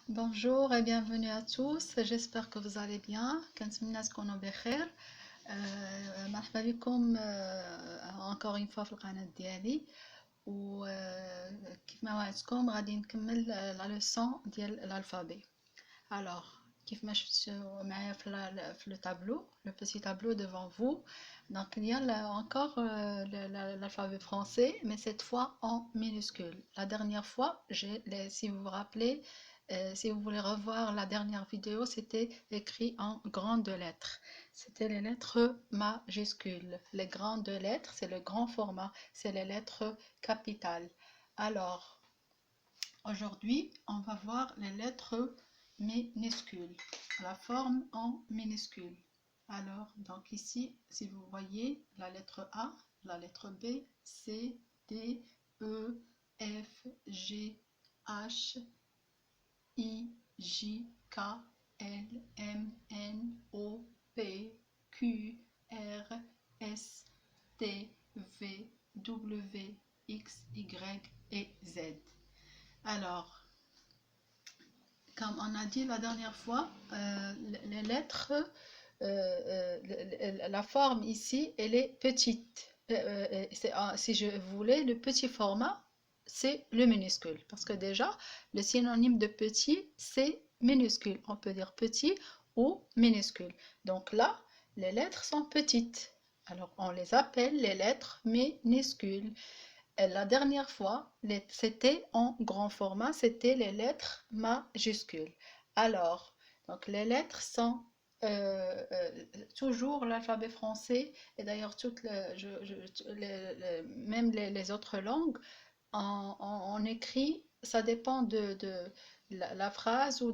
Bonjour et bienvenue à tous, j'espère que vous allez bien. كنتمنى تكونوا بخير. مرحبا بكم encore une fois في القناة ديالي وكيف ما وعدتكم غادي نكمل لا لوسون ديال الالفابي. Alors كيف ما شفتوا معايا في لو تابلو le petit tableau devant vous. Donc il y a encore l'alphabet français mais cette fois en minuscule. La dernière fois, si vous vous rappelez, si vous voulez revoir la dernière vidéo, c'était écrit en grandes lettres. C'était les lettres majuscules. Les grandes lettres, c'est le grand format, c'est les lettres capitales. Alors, aujourd'hui, on va voir les lettres minuscules, la forme en minuscule. Alors, donc ici, si vous voyez la lettre A, la lettre B, C, D, E, F, G, H, I, J, K, L, M, N, O, P, Q, R, S, T, V, W, X, Y et Z. Alors, comme on a dit la dernière fois, les lettres, la forme ici, elle est petite. Si je voulais, le petit format, c'est le minuscule. Parce que déjà, le synonyme de petit, c'est minuscule. On peut dire petit ou minuscule. Donc là, les lettres sont petites. Alors, on les appelle les lettres minuscules. La dernière fois, c'était en grand format, c'était les lettres majuscules. Alors, donc les lettres sont toujours l'alphabet français, et d'ailleurs même les autres langues, on écrit, ça dépend de la phrase ou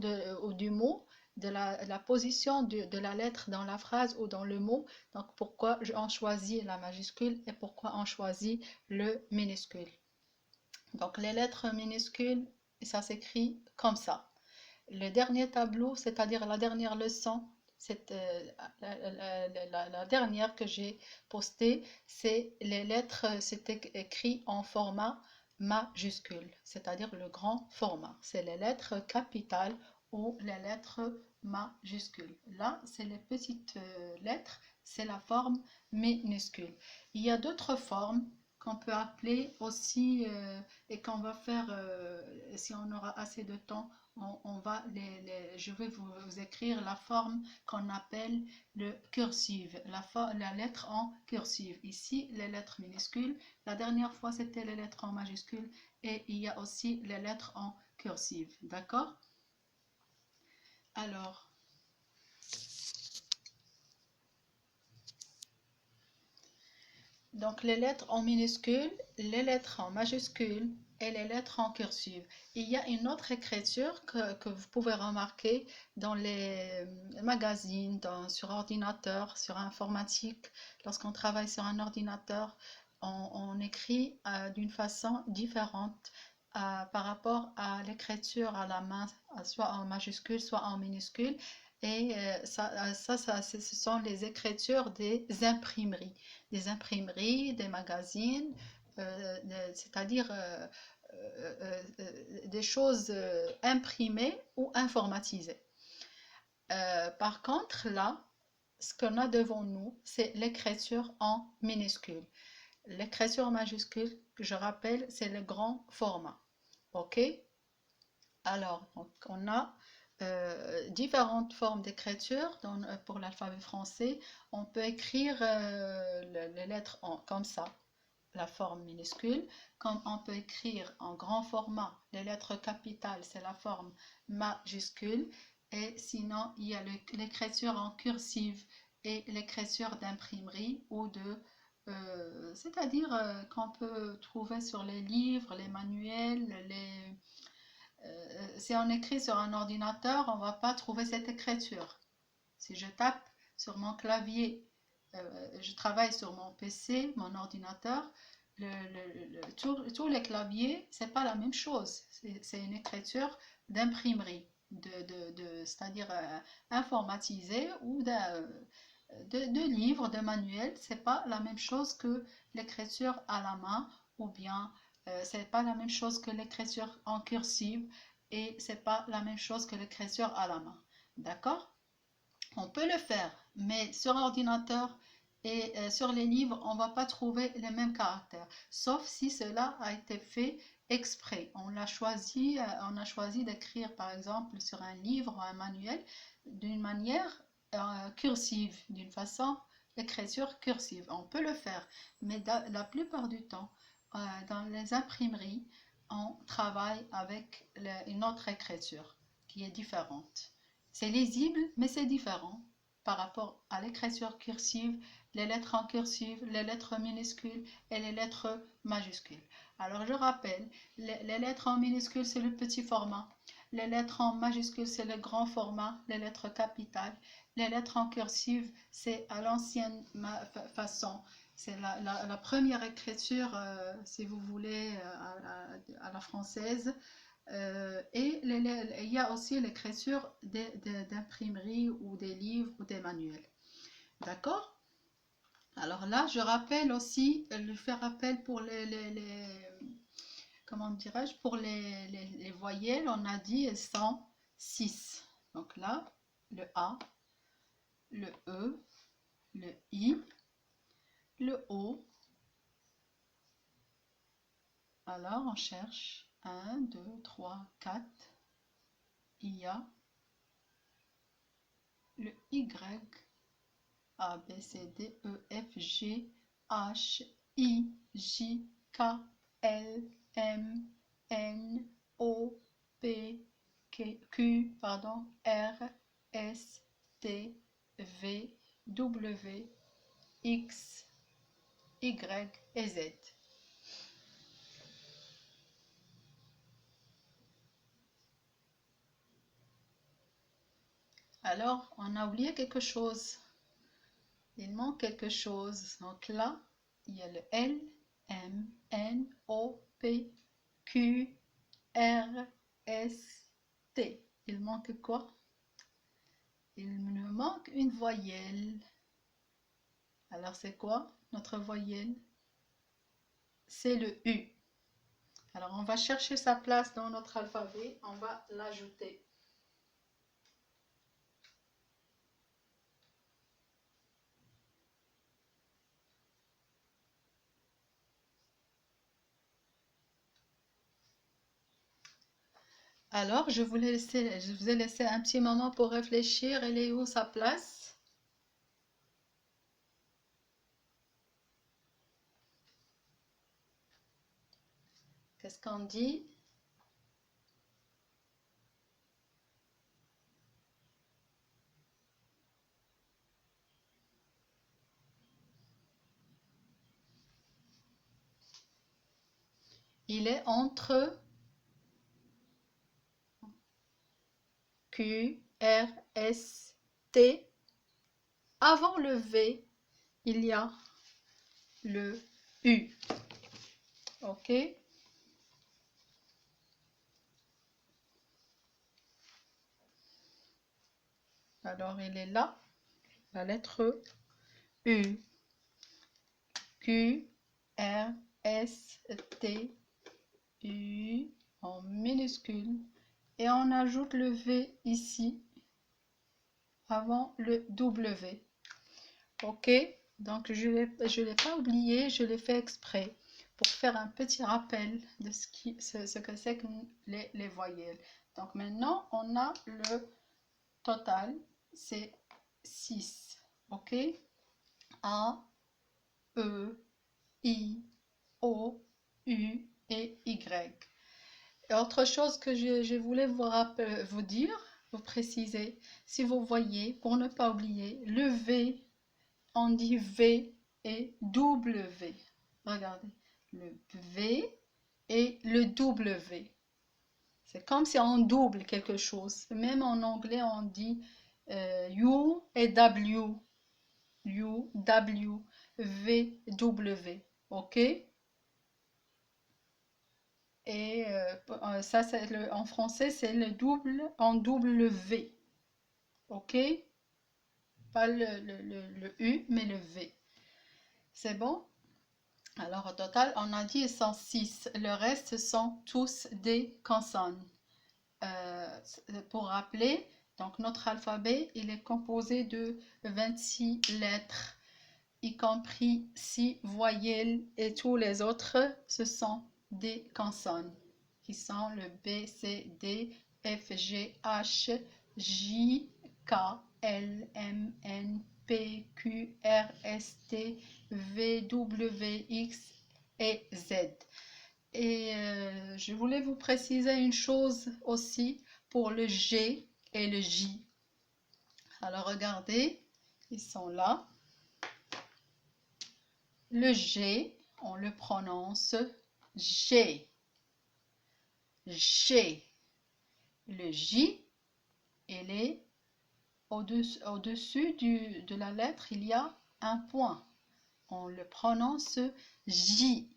du mot, de la position de la lettre dans la phrase ou dans le mot. Donc pourquoi on choisit la majuscule et pourquoi on choisit le minuscule. Donc les lettres minuscules, ça s'écrit comme ça. Le dernier tableau, c'est-à-dire la dernière leçon, la dernière que j'ai postée, c'est les lettres, c'était écrit en format majuscule, c'est-à-dire le grand format. C'est les lettres capitales ou les lettres majuscules. Là, c'est les petites lettres, c'est la forme minuscule. Il y a d'autres formes qu'on peut appeler aussi et qu'on va faire, si on aura assez de temps, je vais vous écrire la forme qu'on appelle le cursive, la lettre en cursive. Ici, les lettres minuscules. La dernière fois, c'était les lettres en majuscule et il y a aussi les lettres en cursive. D'accord? Alors, donc les lettres en minuscule, les lettres en majuscule et les lettres en cursive. Il y a une autre écriture que vous pouvez remarquer dans les magazines, sur ordinateur, sur informatique. Lorsqu'on travaille sur un ordinateur, on écrit d'une façon différente par rapport à l'écriture à la main, soit en majuscule, soit en minuscule. Et ce sont les écritures des imprimeries, des magazines, c'est-à-dire des choses imprimées ou informatisées. Par contre, là, ce qu'on a devant nous, c'est l'écriture en minuscule. L'écriture en majuscule, que je rappelle, c'est le grand format. OK? Alors, donc, on a différentes formes d'écriture pour l'alphabet français. On peut écrire les lettres comme ça, la forme minuscule, comme on peut écrire en grand format les lettres capitales, c'est la forme majuscule, et sinon il y a l'écriture en cursive et l'écriture d'imprimerie ou c'est-à-dire qu'on peut trouver sur les livres, les manuels, si on écrit sur un ordinateur, on ne va pas trouver cette écriture. Si je tape sur mon clavier, je travaille sur mon PC, mon ordinateur, tous les claviers, c'est pas la même chose. C'est une écriture d'imprimerie, c'est-à-dire informatisée ou de livres, de manuels. C'est pas la même chose que l'écriture à la main ou bien c'est pas la même chose que l'écriture en cursive et c'est pas la même chose que l'écriture à la main. D'accord? On peut le faire, mais sur ordinateur et sur les livres, on ne va pas trouver les mêmes caractères, sauf si cela a été fait exprès. On a choisi d'écrire, par exemple, sur un livre ou un manuel d'une manière cursive, d'une façon écriture cursive. On peut le faire, mais la plupart du temps, dans les imprimeries, on travaille avec une autre écriture qui est différente. C'est lisible, mais c'est différent par rapport à l'écriture cursive, les lettres en cursive, les lettres minuscules et les lettres majuscules. Alors je rappelle, les lettres en minuscules, c'est le petit format. Les lettres en majuscules, c'est le grand format, les lettres capitales. Les lettres en cursive, c'est à l'ancienne façon. C'est la première écriture, si vous voulez, à la française. Et il y a aussi l'écriture d'imprimerie ou des livres ou des manuels. D'accord? Alors là, je fais rappel pour comment dirais-je, pour les voyelles, on a dit elles sont 6. Donc là, le A, le E, le I, le O. Alors on cherche 1, 2, 3, 4. Il y a le Y, A, B, C, D, E, F, G, H, I, J, K, L, M, N, O, P, Q, R, S, T, V, W, X, Y et Z. Alors, on a oublié quelque chose. Il manque quelque chose. Donc là, il y a le L, M, N, O, P, Q, R, S, T. Il manque quoi? Il me manque une voyelle. Alors c'est quoi notre voyelle? C'est le U. Alors on va chercher sa place dans notre alphabet. On va l'ajouter. Alors, je vous ai laissé un petit moment pour réfléchir. Elle est où sa place? Qu'est-ce qu'on dit? Il est entre Q, R, S, T. Avant le V, il y a le U. OK? Alors, il est là, la lettre U. Q, R, S, T, U en minuscule. Et on ajoute le V ici, avant le W. OK? Donc, je l'ai pas oublié, je l'ai fait exprès pour faire un petit rappel de ce que c'est que les voyelles. Donc, maintenant, on a le total, c'est 6. OK? A, E, I, O, U et Y. Et autre chose que je voulais vous dire, vous préciser, si vous voyez, pour ne pas oublier, le V, on dit V et W. Regardez, le V et le W. C'est comme si on double quelque chose. Même en anglais, on dit U et W. U, W, V, W. OK? Et ça, en français, c'est le double en W. OK? Pas le U, mais le V. C'est bon? Alors, au total, on a dit 106. Le reste sont tous des consonnes. pour rappeler, donc notre alphabet, il est composé de 26 lettres, y compris 6 voyelles, et tous les autres, ce sont des consonnes, qui sont le B, C, D, F, G, H, J, K, L, M, N, P, Q, R, S, T, V, W, X et Z. Et je voulais vous préciser une chose aussi pour le G et le J. Alors regardez, ils sont là. Le G, on le prononce G. G. Le J, il est au-dessus de la lettre, il y a un point. On le prononce J.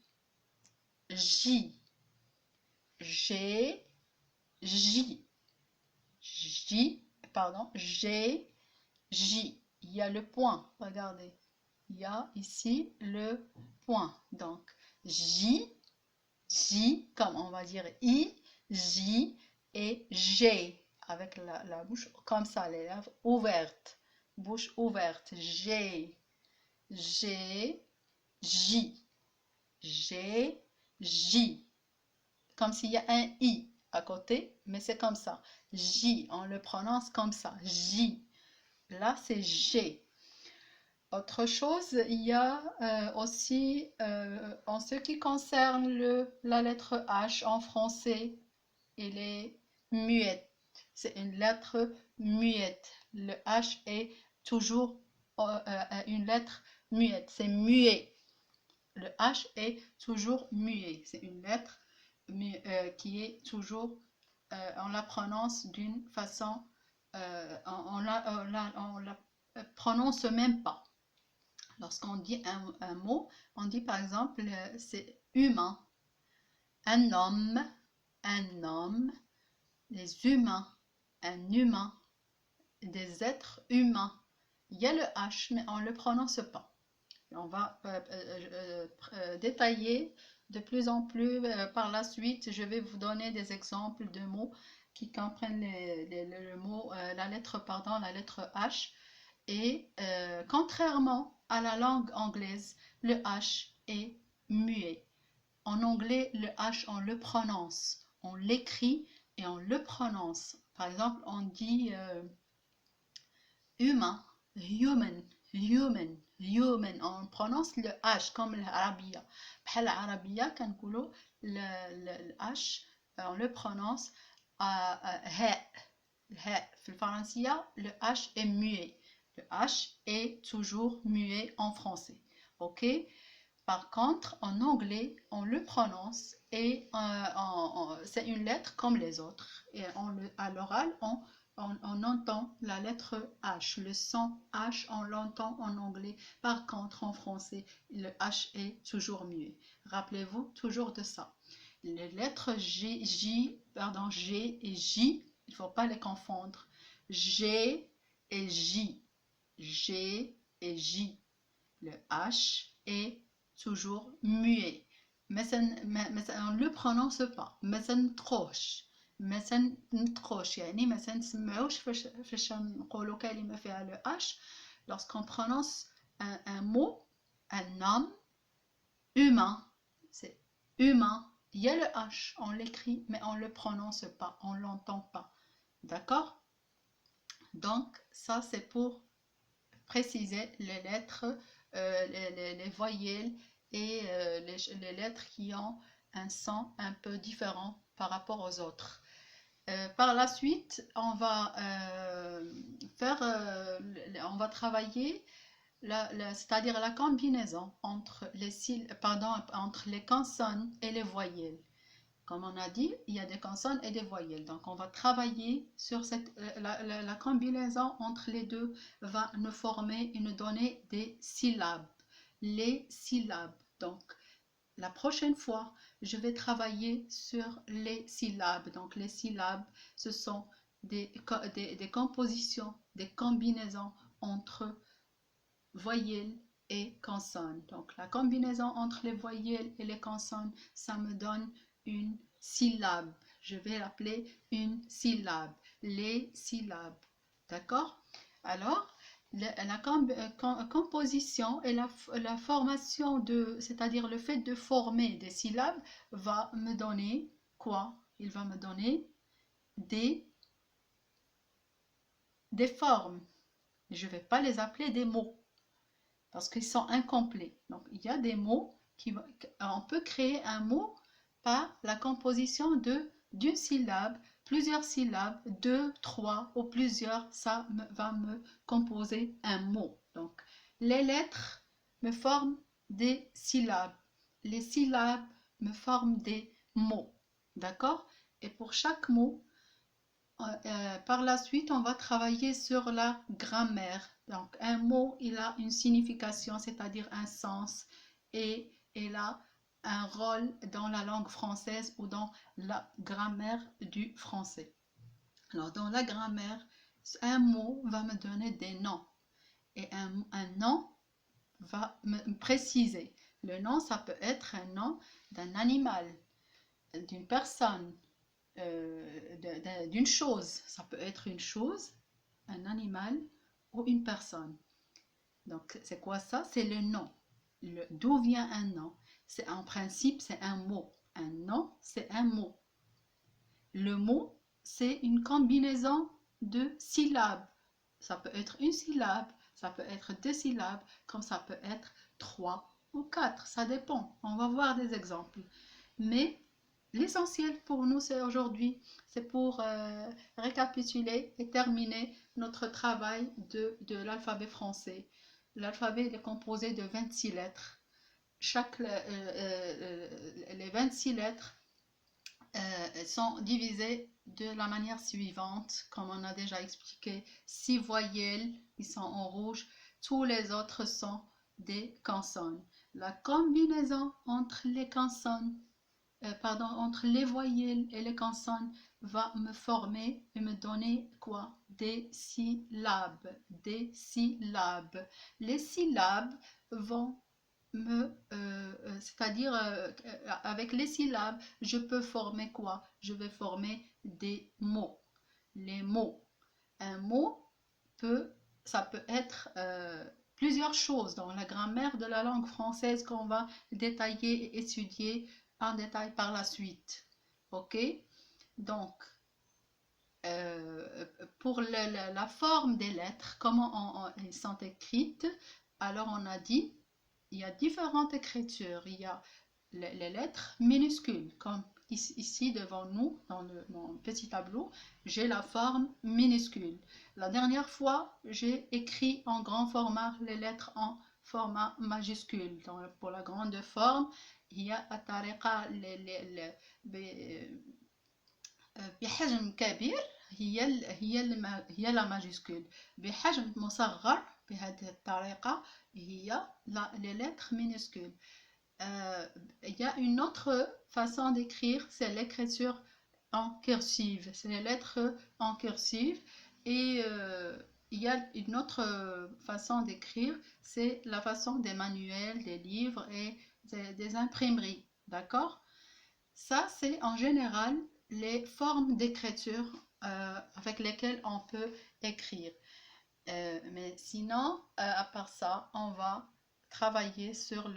J. G. J. J. Pardon. G. J. Il y a le point. Regardez. Il y a ici le point. Donc, J. J, comme on va dire I, J et G. Avec la bouche comme ça, les lèvres ouvertes. Bouche ouverte. G. G. J. G. J. Comme s'il y a un I à côté, mais c'est comme ça. J, on le prononce comme ça. J. Là, c'est G. Autre chose, il y a aussi, en ce qui concerne la lettre H en français, il est muette. C'est une lettre muette. Le H est toujours une lettre muette. C'est muet. Le H est toujours muet. C'est une lettre qui est toujours, on la prononce d'une façon, on la prononce même pas. Lorsqu'on dit un mot, on dit par exemple, c'est humain, un homme, les humains, un humain, des êtres humains. Il y a le H, mais on ne le prononce pas. Et on va détailler de plus en plus par la suite. Je vais vous donner des exemples de mots qui comprennent le mot, la lettre H. Et contrairement à la langue anglaise, le H est muet. En anglais, le H, on le prononce, on l'écrit et on le prononce. Par exemple, on dit humain, human. On prononce le H comme l'Arabia. L'Arabia, quand le H, on le prononce ha. Le français, le H est muet. Le H est toujours muet en français. Ok? Par contre, en anglais, on le prononce et c'est une lettre comme les autres. Et à l'oral, on entend la lettre H. Le son H, on l'entend en anglais. Par contre, en français, le H est toujours muet. Rappelez-vous toujours de ça. Les lettres G et J, il ne faut pas les confondre. G et J. G et J. Le H est toujours muet. Mais on ne le prononce pas. مثلا نتروش يعني ما نسمعوش فاش نقولوا كلمة فيها le H. Lorsqu'on prononce un mot, un homme, humain, c'est humain. Il y a le H, on l'écrit, mais on ne le prononce pas, on ne l'entend pas. D'accord? Donc, ça c'est pour préciser les lettres, les voyelles et les lettres qui ont un son un peu différent par rapport aux autres. Par la suite, on va on va travailler c'est-à-dire la combinaison entre entre les consonnes et les voyelles. Comme on a dit, il y a des consonnes et des voyelles. Donc, on va travailler sur la combinaison entre les deux va nous former et nous donner des syllabes. Les syllabes. Donc, la prochaine fois, je vais travailler sur les syllabes. Donc, les syllabes, ce sont des compositions, des combinaisons entre voyelles et consonnes. Donc, la combinaison entre les voyelles et les consonnes, ça me donne une syllabe. je vais l'appeler une syllabe. Les syllabes. D'accord? Alors, composition et la formation c'est-à-dire le fait de former des syllabes va me donner quoi? Il va me donner des formes. Je ne vais pas les appeler des mots parce qu'ils sont incomplets. Donc, il y a des mots on peut créer un mot par la composition d'une syllabe, plusieurs syllabes, deux, trois ou plusieurs, ça va me composer un mot. Donc, les lettres me forment des syllabes. Les syllabes me forment des mots. D'accord? Et pour chaque mot, par la suite, on va travailler sur la grammaire. Donc, un mot, il a une signification, c'est-à-dire un sens, et il a un rôle dans la langue française ou dans la grammaire du français. Alors, dans la grammaire, un mot va me donner des noms, et un nom va me préciser. Le nom, ça peut être un nom d'un animal, d'une personne, d'une chose. Ça peut être une chose, un animal ou une personne. Donc, c'est quoi ça? C'est le nom. D'où vient un nom? En principe, c'est un mot. Un nom, c'est un mot. Le mot, c'est une combinaison de syllabes. Ça peut être une syllabe, ça peut être deux syllabes, comme ça peut être trois ou quatre. Ça dépend. On va voir des exemples. Mais l'essentiel pour nous, c'est aujourd'hui, c'est pour récapituler et terminer notre travail de l'alphabet français. L'alphabet est composé de 26 lettres. Les 26 lettres sont divisées de la manière suivante, comme on a déjà expliqué. 6 voyelles, ils sont en rouge, tous les autres sont des consonnes. La combinaison entre les consonnes entre les voyelles et les consonnes va me former et me donner quoi? Des syllabes. Des syllabes. Les syllabes vont c'est-à-dire avec les syllabes, je peux former quoi? Je vais former des mots. Les mots. Un mot ça peut être plusieurs choses dans la grammaire de la langue française qu'on va détailler et étudier en détail par la suite. Ok? Donc, pour la forme des lettres, comment elles sont écrites, alors on a dit, il y a différentes écritures. Il y a les lettres minuscules, comme ici devant nous, dans mon petit tableau, j'ai la forme minuscule. La dernière fois, j'ai écrit en grand format les lettres en format majuscule. Donc, pour la grande forme, هي الطريقة بحجم كبير هي لا ماجيسكول بحجم مصغر بهذه الطريقة هي les lettres minuscules. Il y a une autre façon d'écrire, c'est l'écriture en cursive. C'est les lettres en cursive. Et il y a une autre façon d'écrire, c'est la façon des manuels, des livres et des imprimeries. D'accord? Ça, c'est en général les formes d'écriture avec lesquelles on peut écrire. Mais sinon, à part ça, on va travailler sur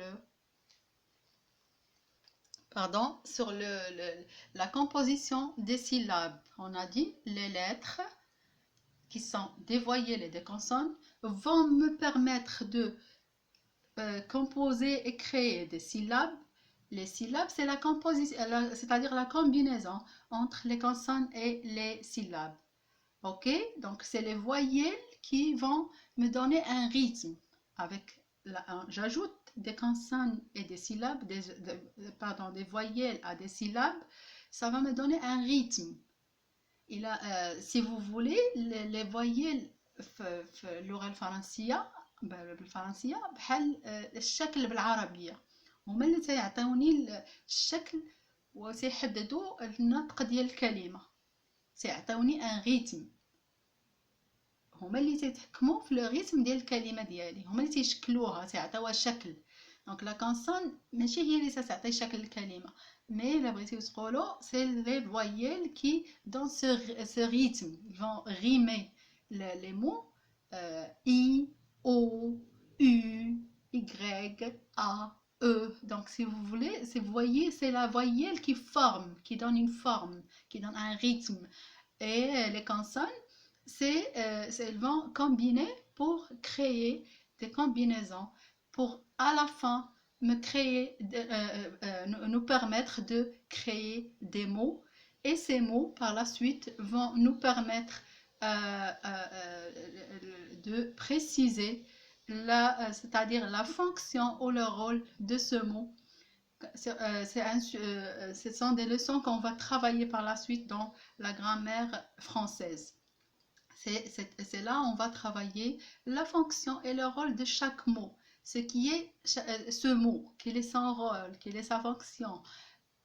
la composition des syllabes. On a dit les lettres qui sont des voyelles et des consonnes vont me permettre de composer et créer des syllabes. Les syllabes, c'est la composition, c'est-à-dire la combinaison entre les consonnes et les syllabes. Ok? Donc, c'est les voyelles qui vont me donner un rythme. J'ajoute des consonnes et des syllabes, des voyelles à des syllabes, ça va me donner un rythme. Si vous voulez, les voyelles في اللغة الفرنسية بحال الشكل بالعربية هما اللي تيعطيوني الشكل وتيحددوا النطق ديال الكلمة تيعطيوني ان ريتم هما اللي تيتحكموا في لو ريتم ديال الكلمة ديالي هما اللي تيشكلوها تيعطيوها شكل دونك لا كونسون ماشي هي اللي تعطي شكل الكلمة Mais la British Rolo, c'est les voyelles qui, dans ce rythme, vont rimer les mots I, O, U, Y, A, E. Donc, si vous voulez, vous voyez, c'est la voyelle qui forme, qui donne une forme, qui donne un rythme. Et les consonnes, elles vont combiner pour créer des combinaisons, pour à la fin nous permettre de créer des mots. Et ces mots, par la suite, vont nous permettre de préciser c'est-à-dire la fonction ou le rôle de ce mot. Ce sont des leçons qu'on va travailler par la suite dans la grammaire française. C'est là où on va travailler la fonction et le rôle de chaque mot. Ce qui est ce mot, quel est son rôle, quelle est sa fonction.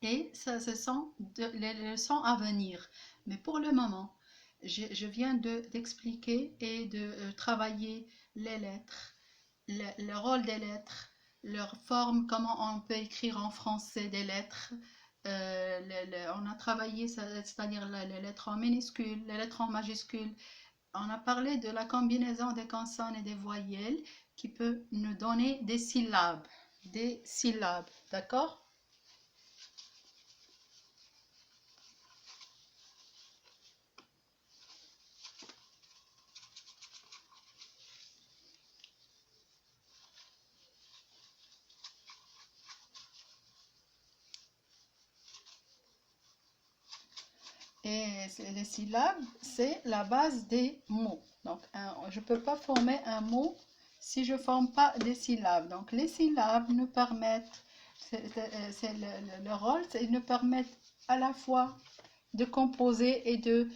Et ça, ce sont les leçons à venir. Mais pour le moment, je viens d'expliquer et de travailler les lettres, le rôle des lettres, leur forme, comment on peut écrire en français des lettres. On a travaillé, c'est-à-dire les lettres en minuscules, les lettres en majuscules. On a parlé de la combinaison des consonnes et des voyelles qui peut nous donner des syllabes. Des syllabes, d'accord? Et les syllabes, c'est la base des mots. Donc, je ne peux pas former un mot si je ne forme pas des syllabes. Donc, les syllabes nous permettent, c'est le rôle, ils nous permettent à la fois de composer et de